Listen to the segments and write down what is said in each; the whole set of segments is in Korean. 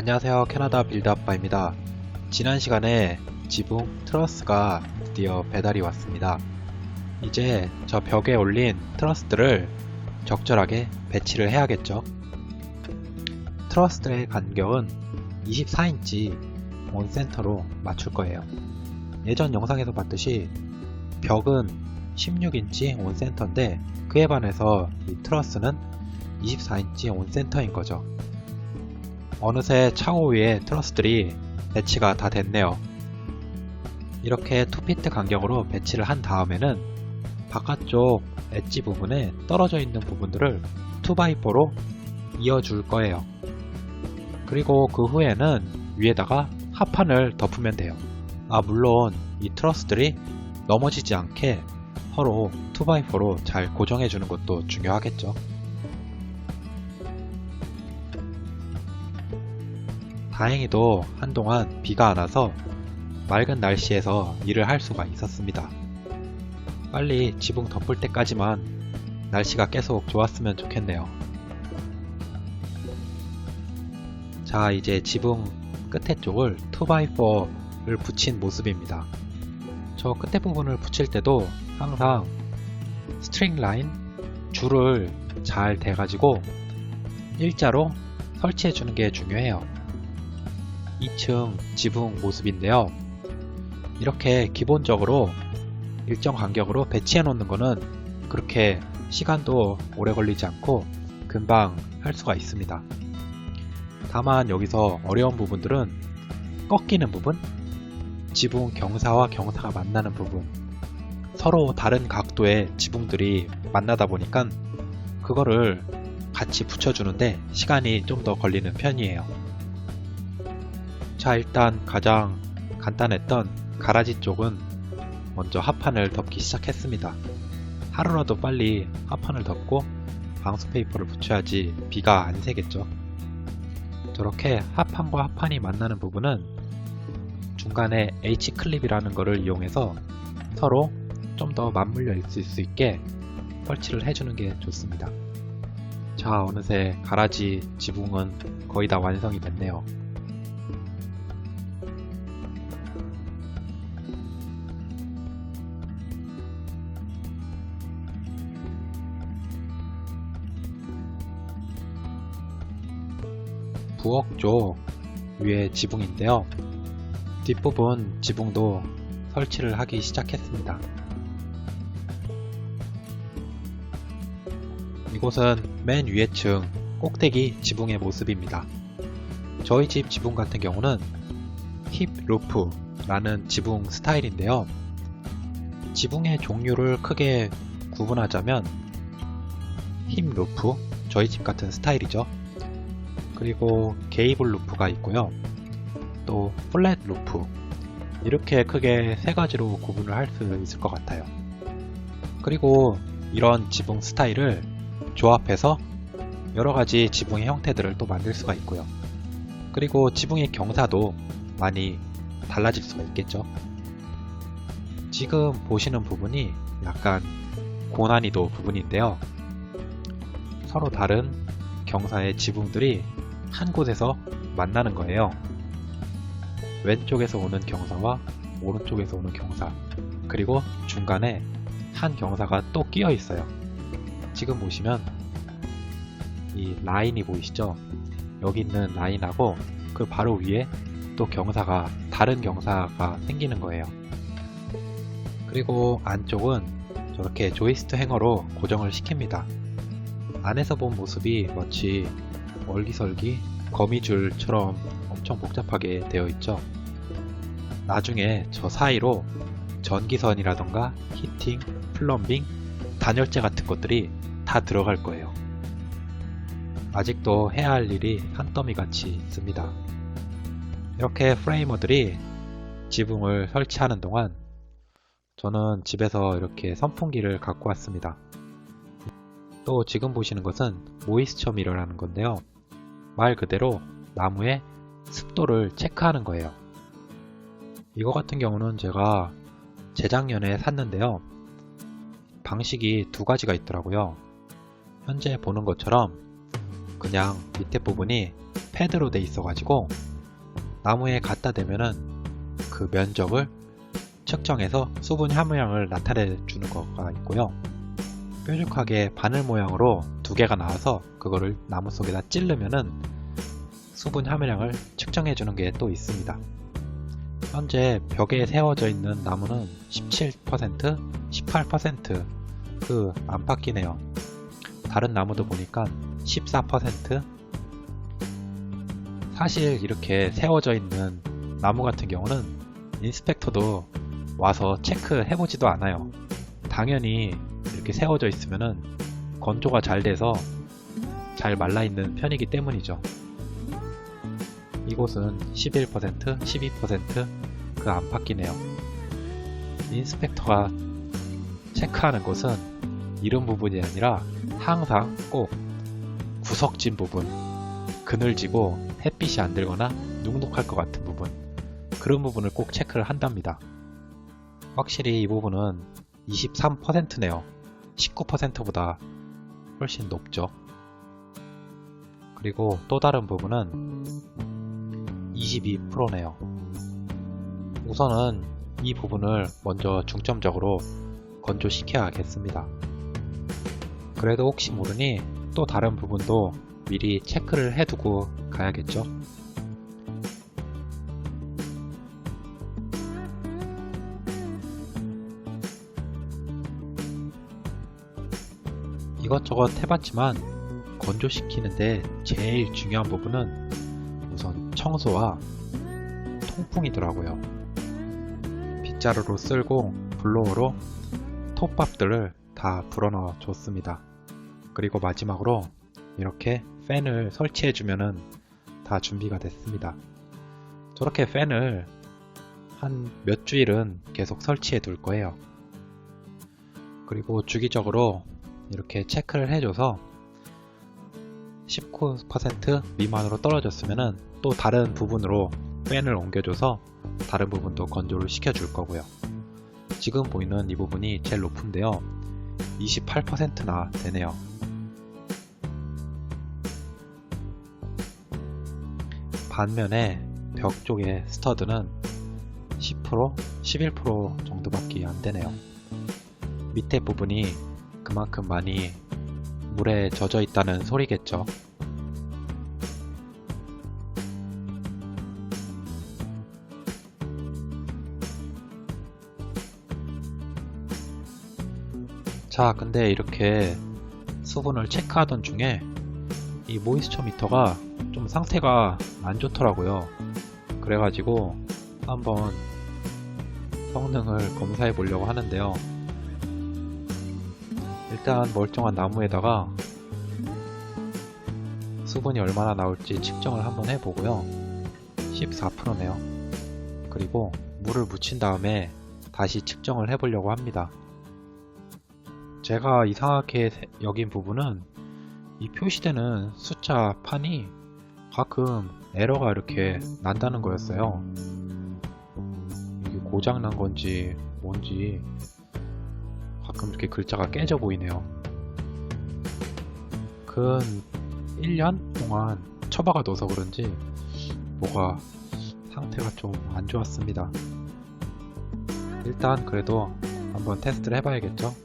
안녕하세요, 캐나다 빌드아빠입니다. 지난 시간에 지붕 트러스가 드디어 배달이 왔습니다. 이제 저 벽에 올린 트러스들을 적절하게 배치를 해야겠죠. 트러스들의 간격은 24인치 온센터로 맞출 거예요. 예전 영상에서 봤듯이 벽은 16인치 온센터인데 그에 반해서 이 트러스는 24인치 온센터인 거죠. 어느새 차고 위에 트러스들이 배치가 다 됐네요. 이렇게 2피트 간격으로 배치를 한 다음에는 바깥쪽 엣지 부분에 떨어져 있는 부분들을 2x4로 이어줄 거예요. 그리고 그 후에는 위에다가 합판을 덮으면 돼요. 물론 이 트러스들이 넘어지지 않게 서로 2x4로 잘 고정해 주는 것도 중요하겠죠. 다행히도 한동안 비가 안 와서 맑은 날씨에서 일을 할 수가 있었습니다. 빨리 지붕 덮을 때까지만 날씨가 계속 좋았으면 좋겠네요. 자, 이제 지붕 끝에 쪽을 2x4를 붙인 모습입니다. 저 끝에 부분을 붙일 때도 항상 스트링 라인, 줄을 잘 대가지고 일자로 설치해 주는 게 중요해요. 2층 지붕 모습인데요. 이렇게 기본적으로 일정 간격으로 배치해 놓는 거는 그렇게 시간도 오래 걸리지 않고 금방 할 수가 있습니다. 다만 여기서 어려운 부분들은 꺾이는 부분, 지붕 경사와 경사가 만나는 부분, 서로 다른 각도의 지붕들이 만나다 보니까 그거를 같이 붙여주는데 시간이 좀 더 걸리는 편이에요. 자, 일단 가장 간단했던 가라지 쪽은 먼저 합판을 덮기 시작했습니다. 하루라도 빨리 합판을 덮고 방수 페이퍼를 붙여야지 비가 안 새겠죠. 저렇게 합판과 합판이 만나는 부분은 중간에 H클립이라는 것을 이용해서 서로 좀 더 맞물려 있을 수 있게 설치를 해주는 게 좋습니다. 자, 어느새 가라지 지붕은 거의 다 완성이 됐네요. 부엌 쪽 위에 지붕인데요. 뒷부분 지붕도 설치를 하기 시작했습니다. 이곳은 맨 위에 층 꼭대기 지붕의 모습입니다. 저희 집 지붕 같은 경우는 힙 루프라는 지붕 스타일인데요. 지붕의 종류를 크게 구분하자면 힙 루프, 저희 집 같은 스타일이죠. 그리고 게이블 루프가 있고요. 또 플랫 루프, 이렇게 크게 세 가지로 구분을 할 수 있을 것 같아요. 그리고 이런 지붕 스타일을 조합해서 여러가지 지붕의 형태들을 또 만들 수가 있고요. 그리고 지붕의 경사도 많이 달라질 수가 있겠죠. 지금 보시는 부분이 약간 고난이도 부분인데요. 서로 다른 경사의 지붕들이 한 곳에서 만나는 거예요. 왼쪽에서 오는 경사와 오른쪽에서 오는 경사, 그리고 중간에 한 경사가 또 끼어 있어요. 지금 보시면 이 라인이 보이시죠? 여기 있는 라인하고 그 바로 위에 또 경사가, 다른 경사가 생기는 거예요. 그리고 안쪽은 저렇게 조이스트 행어로 고정을 시킵니다. 안에서 본 모습이 마치 월기설기 거미줄처럼 엄청 복잡하게 되어 있죠. 나중에 저 사이로 전기선이라던가 히팅, 플럼빙, 단열재 같은 것들이 다 들어갈 거예요. 아직도 해야 할 일이 산더미 같이 있습니다. 이렇게 프레이머들이 지붕을 설치하는 동안 저는 집에서 이렇게 선풍기를 갖고 왔습니다. 또 지금 보시는 것은 모이스처 미러라는 건데요. 말 그대로 나무의 습도를 체크하는 거예요. 이거 같은 경우는 제가 재작년에 샀는데요. 방식이 두 가지가 있더라고요. 현재 보는 것처럼 그냥 밑에 부분이 패드로 돼 있어 가지고 나무에 갖다 대면은 그 면적을 측정해서 수분 함유량을 나타내 주는 거가 있고요. 뾰족하게 바늘 모양으로 두 개가 나와서 그거를 나무 속에다 찌르면은 수분 함유량을 측정해 주는 게 또 있습니다. 현재 벽에 세워져 있는 나무는 17%, 18% 그 안팎이네요. 다른 나무도 보니까 14%. 사실 이렇게 세워져 있는 나무 같은 경우는 인스펙터도 와서 체크해 보지도 않아요. 당연히 이렇게 세워져 있으면은 건조가 잘 돼서 잘 말라 있는 편이기 때문이죠. 이곳은 11%, 12% 그 안팎이네요. 인스펙터가 체크하는 곳은 이런 부분이 아니라 항상 꼭 구석진 부분, 그늘지고 햇빛이 안 들거나 눅눅할 것 같은 부분, 그런 부분을 꼭 체크를 한답니다. 확실히 이 부분은 23%네요. 19%보다 훨씬 높죠. 그리고 또 다른 부분은 22%네요. 우선은 이 부분을 먼저 중점적으로 건조시켜야겠습니다. 그래도 혹시 모르니 또 다른 부분도 미리 체크를 해두고 가야겠죠. 이것저것 해봤지만 건조시키는데 제일 중요한 부분은 우선 청소와 통풍이더라고요. 빗자루로 쓸고 블로어로 톱밥들을 다 불어넣어 줬습니다. 그리고 마지막으로 이렇게 팬을 설치해주면은 다 준비가 됐습니다. 저렇게 팬을 한 몇 주일은 계속 설치해 둘 거예요. 그리고 주기적으로 이렇게 체크를 해줘서 19% 미만으로 떨어졌으면은 또 다른 부분으로 팬을 옮겨줘서 다른 부분도 건조를 시켜줄 거고요. 지금 보이는 이 부분이 제일 높은데요. 28%나 되네요. 반면에 벽 쪽의 스터드는 10%, 11% 정도밖에 안 되네요. 밑에 부분이 그만큼 많이 물에 젖어 있다는 소리겠죠. 자, 근데 이렇게 수분을 체크하던 중에 이 모이스처 미터가 좀 상태가 안 좋더라고요. 그래가지고 한번 성능을 검사해 보려고 하는데요. 일단 멀쩡한 나무에다가 수분이 얼마나 나올지 측정을 한번 해보고요. 14%네요. 그리고 물을 묻힌 다음에 다시 측정을 해보려고 합니다. 제가 이상하게 여긴 부분은 이 표시되는 숫자 판이 가끔 에러가 이렇게 난다는 거였어요. 이게 고장 난 건지 뭔지 가끔 이렇게 글자가 깨져 보이네요. 근 1년 동안 처박아 둬서 그런지 뭐가 상태가 좀 안 좋았습니다. 일단 그래도 한번 테스트를 해봐야겠죠.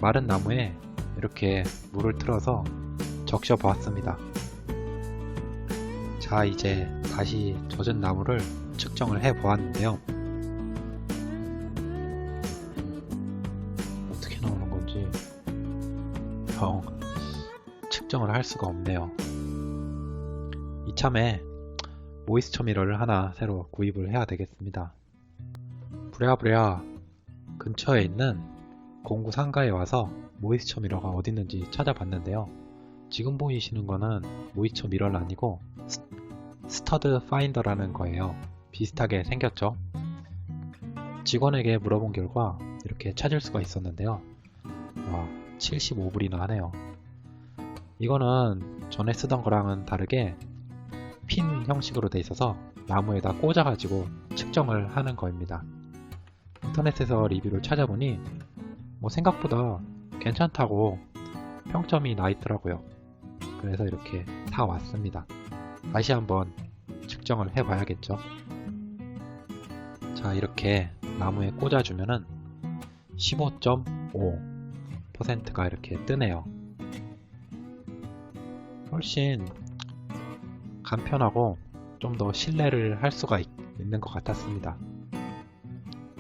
마른 나무에 이렇게 물을 틀어서 적셔 보았습니다. 자, 이제 다시 젖은 나무를 측정을 해 보았는데요. 어떻게 나오는 건지 측정을 할 수가 없네요. 이참에 모이스처 미러를 하나 새로 구입을 해야 되겠습니다. 부랴부랴 근처에 있는 공구 상가에 와서 모이스처 미러가 어디 있는지 찾아봤는데요. 지금 보이시는 거는 모이스처 미러는 아니고 스터드 파인더라는 거예요. 비슷하게 생겼죠. 직원에게 물어본 결과 이렇게 찾을 수가 있었는데요. 75불이나 하네요. 이거는 전에 쓰던 거랑은 다르게 핀 형식으로 돼 있어서 나무에다 꽂아 가지고 측정을 하는 거입니다. 인터넷에서 리뷰를 찾아보니 생각보다 괜찮다고 평점이 나 있더라고요. 그래서 이렇게 다 왔습니다. 다시 한번 측정을 해 봐야겠죠. 자, 이렇게 나무에 꽂아주면은 15.5%가 이렇게 뜨네요. 훨씬 간편하고 좀 더 신뢰를 할 수가 있는 것 같았습니다.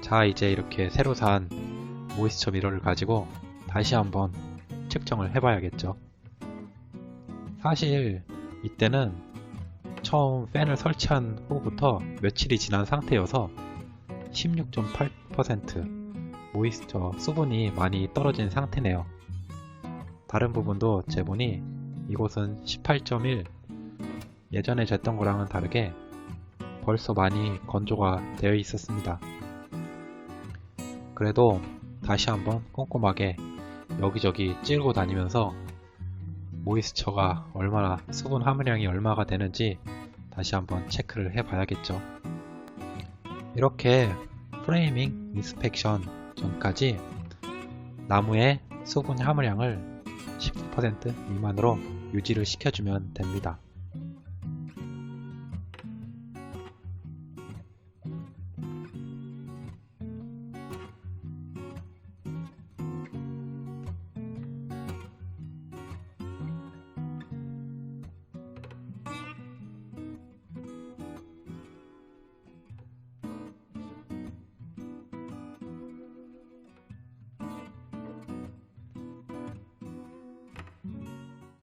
자, 이제 이렇게 새로 산 모이스처 미러를 가지고 다시 한번 측정을 해 봐야겠죠. 사실 이때는 처음 팬을 설치한 후부터 며칠이 지난 상태여서 16.8% 모이스처 수분이 많이 떨어진 상태네요. 다른 부분도 재보니 이곳은 18.1, 예전에 쟀던 거랑은 다르게 벌써 많이 건조가 되어 있었습니다. 그래도 다시 한번 꼼꼼하게 여기저기 찌르고 다니면서 모이스처가 얼마나, 수분 함유량이 얼마가 되는지 다시 한번 체크를 해 봐야겠죠. 이렇게 프레이밍 인스펙션 전까지 나무의 수분 함유량을 10% 미만으로 유지를 시켜주면 됩니다.